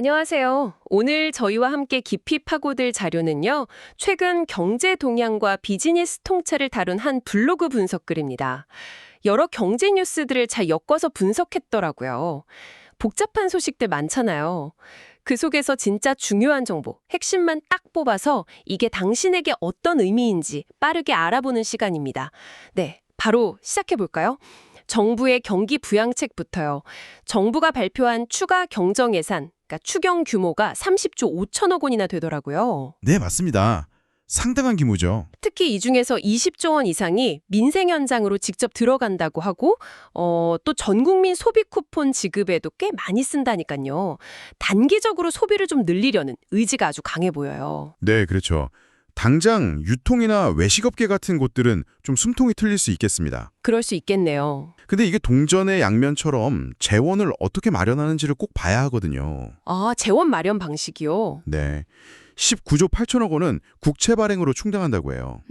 안녕하세요. 오늘 저희와 함께 깊이 파고들 자료는요, 최근 경제 동향과 비즈니스 통찰을 다룬 한 블로그 분석 글입니다. 여러 경제 뉴스들을 잘 엮어서 분석했더라고요. 복잡한 소식들 많잖아요. 그 속에서 진짜 중요한 정보, 핵심만 딱 뽑아서 이게 당신에게 어떤 의미인지 빠르게 알아보는 시간입니다. 네, 바로 시작해 볼까요? 정부의 경기 부양책부터요. 정부가 발표한 추가 경정 예산, 그러니까 추경 규모가 30조 5천억 원이나 되더라고요. 네, 맞습니다. 상당한 규모죠. 특히 이 중에서 20조 원 이상이 민생 현장으로 직접 들어간다고 하고 또 전국민 소비 쿠폰 지급에도 꽤 많이 쓴다니까요. 단기적으로 소비를 좀 늘리려는 의지가 아주 강해 보여요. 네, 그렇죠. 당장 유통이나 외식업계 같은 곳들은 좀 숨통이 트일 수 있겠습니다. 그럴 수 있겠네요. 근데 이게 동전의 양면처럼 재원을 어떻게 마련하는지를 꼭 봐야 하거든요. 아, 재원 마련 방식이요? 네. 19조 8천억 원은 국채 발행으로 충당한다고 해요.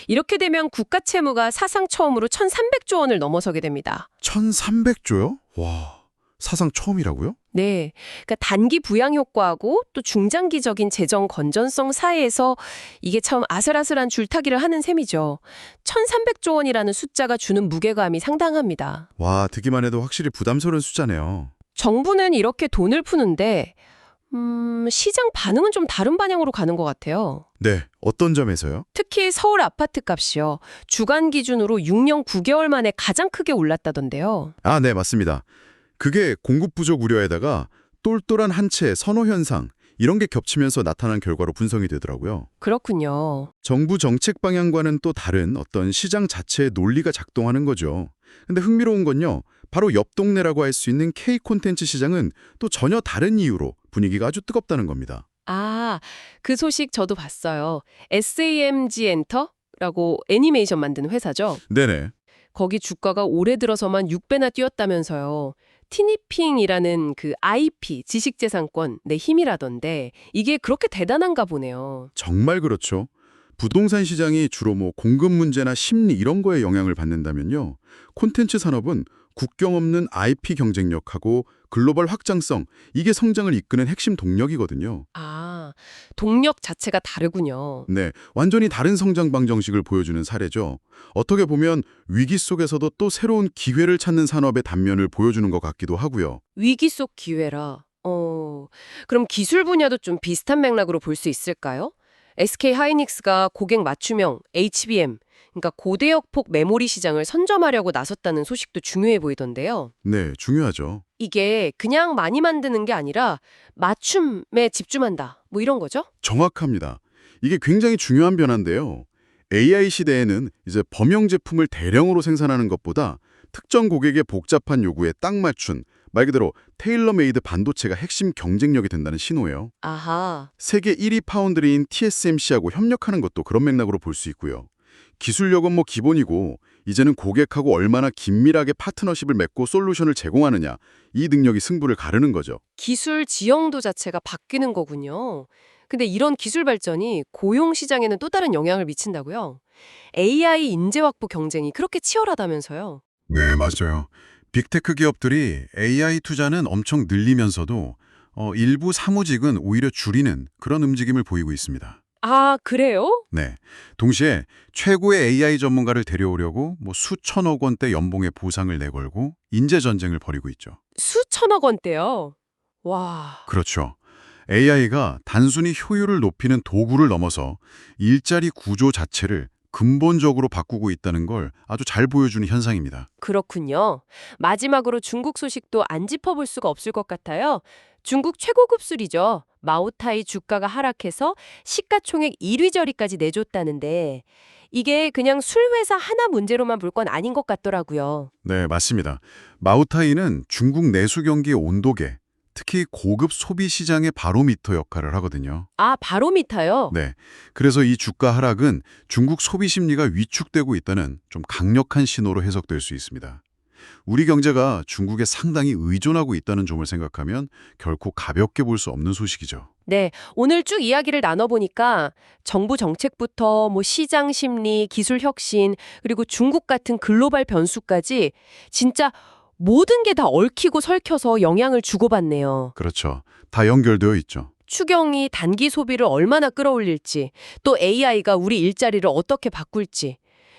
이렇게 되면 국가 채무가 사상 처음으로 1,300조 원을 넘어서게 됩니다. 1,300조요? 와, 사상 처음이라고요? 네. 그러니까 단기 부양 효과하고 또 중장기적인 재정 건전성 사이에서 이게 참 아슬아슬한 줄타기를 하는 셈이죠. 1,300조 원이라는 숫자가 주는 무게감이 상당합니다. 와, 듣기만 해도 확실히 부담스러운 숫자네요. 정부는 이렇게 돈을 푸는데 시장 반응은 좀 다른 방향으로 가는 것 같아요. 네, 어떤 점에서요? 특히 서울 아파트 값이요. 주간 기준으로 6년 9개월 만에 가장 크게 올랐다던데요. 아, 네, 맞습니다. 그게 공급 부족 우려에다가 똘똘한 한 채 선호 현상, 이런 게 겹치면서 나타난 결과로 분석이 되더라고요. 그렇군요. 정부 정책 방향과는 또 다른 어떤 시장 자체의 논리가 작동하는 거죠. 근데 흥미로운 건요. 바로 옆 동네라고 할 수 있는 K 콘텐츠 시장은 또 전혀 다른 이유로 분위기가 아주 뜨겁다는 겁니다. 아, 그 소식 저도 봤어요. SAMG 엔터라고 애니메이션 만드는 회사죠. 네네. 거기 주가가 올해 들어서만 6배나 뛰었다면서요. 티니핑이라는 그 IP, 지식재산권, 내 힘이라던데 이게 그렇게 대단한가 보네요. 정말 그렇죠. 부동산 시장이 주로 공급 문제나 심리 이런 거에 영향을 받는다면요. 콘텐츠 산업은 국경 없는 IP 경쟁력하고 글로벌 확장성, 이게 성장을 이끄는 핵심 동력이거든요. 아, 동력 자체가 다르군요. 네, 완전히 다른 성장 방정식을 보여주는 사례죠. 어떻게 보면 위기 속에서도 또 새로운 기회를 찾는 산업의 단면을 보여주는 것 같기도 하고요. 위기 속 기회라. 그럼 기술 분야도 좀 비슷한 맥락으로 볼 수 있을까요? SK 하이닉스가 고객 맞춤형 HBM, 그러니까 고대역폭 메모리 시장을 선점하려고 나섰다는 소식도 중요해 보이던데요. 네, 중요하죠. 이게 그냥 많이 만드는 게 아니라 맞춤에 집중한다. 뭐 이런 거죠? 정확합니다. 이게 굉장히 중요한 변화인데요. AI 시대에는 이제 범용 제품을 대량으로 생산하는 것보다 특정 고객의 복잡한 요구에 딱 맞춘 말 그대로 테일러메이드 반도체가 핵심 경쟁력이 된다는 신호예요. 아하. 세계 1위 파운드리인 TSMC하고 협력하는 것도 그런 맥락으로 볼 수 있고요. 기술력은 기본이고 이제는 고객하고 얼마나 긴밀하게 파트너십을 맺고 솔루션을 제공하느냐, 이 능력이 승부를 가르는 거죠. 기술 지형도 자체가 바뀌는 거군요. 근데 이런 기술 발전이 고용 시장에는 또 다른 영향을 미친다고요? AI 인재 확보 경쟁이 그렇게 치열하다면서요? 네, 맞아요. 빅테크 기업들이 AI 투자는 엄청 늘리면서도 일부 사무직은 오히려 줄이는 그런 움직임을 보이고 있습니다. 아, 그래요? 네. 동시에 최고의 AI 전문가를 데려오려고 수천억 원대 연봉의 보상을 내걸고 인재 전쟁을 벌이고 있죠. 수천억 원대요. 와. 그렇죠. AI가 단순히 효율을 높이는 도구를 넘어서 일자리 구조 자체를 근본적으로 바꾸고 있다는 걸 아주 잘 보여주는 현상입니다. 그렇군요. 마지막으로 중국 소식도 안 짚어볼 수가 없을 것 같아요. 중국 최고급 술이죠. 마오타이 주가가 하락해서 시가총액 1위 저리까지 내줬다는데 이게 그냥 술 회사 하나 문제로만 볼 건 아닌 것 같더라고요. 네, 맞습니다. 마오타이는 중국 내수 경기의 온도계, 특히 고급 소비 시장의 바로미터 역할을 하거든요. 아, 바로미터요? 네. 그래서 이 주가 하락은 중국 소비 심리가 위축되고 있다는 좀 강력한 신호로 해석될 수 있습니다. 우리 경제가 중국에 상당히 의존하고 있다는 점을 생각하면 결코 가볍게 볼 수 없는 소식이죠. 네, 오늘 쭉 이야기를 나눠보니까 정부 정책부터 시장 심리, 기술 혁신, 그리고 중국 같은 글로벌 변수까지 진짜 모든 게 다 얽히고 설켜서 영향을 주고받네요. 그렇죠. 다 연결되어 있죠. 추경이 단기 소비를 얼마나 끌어올릴지, 또 AI가 우리 일자리를 어떻게 바꿀지,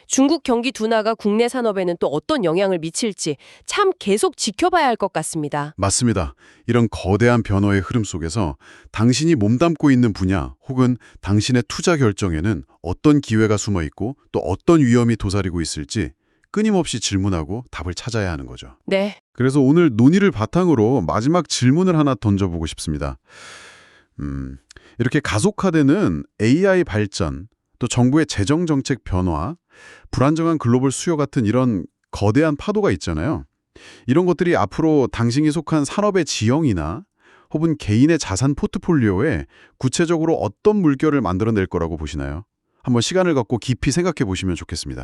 중국 경기 둔화가 국내 산업에는 또 어떤 영향을 미칠지 참 계속 지켜봐야 할 것 같습니다. 맞습니다. 이런 거대한 변화의 흐름 속에서 당신이 몸담고 있는 분야 혹은 당신의 투자 결정에는 어떤 기회가 숨어 있고 또 어떤 위험이 도사리고 있을지 끊임없이 질문하고 답을 찾아야 하는 거죠. 네. 그래서 오늘 논의를 바탕으로 마지막 질문을 하나 던져보고 싶습니다. 이렇게 가속화되는 AI 발전, 또 정부의 재정 정책 변화, 불안정한 글로벌 수요 같은 이런 거대한 파도가 있잖아요. 이런 것들이 앞으로 당신이 속한 산업의 지형이나 혹은 개인의 자산 포트폴리오에 구체적으로 어떤 물결을 만들어낼 거라고 보시나요? 한번 시간을 갖고 깊이 생각해 보시면 좋겠습니다.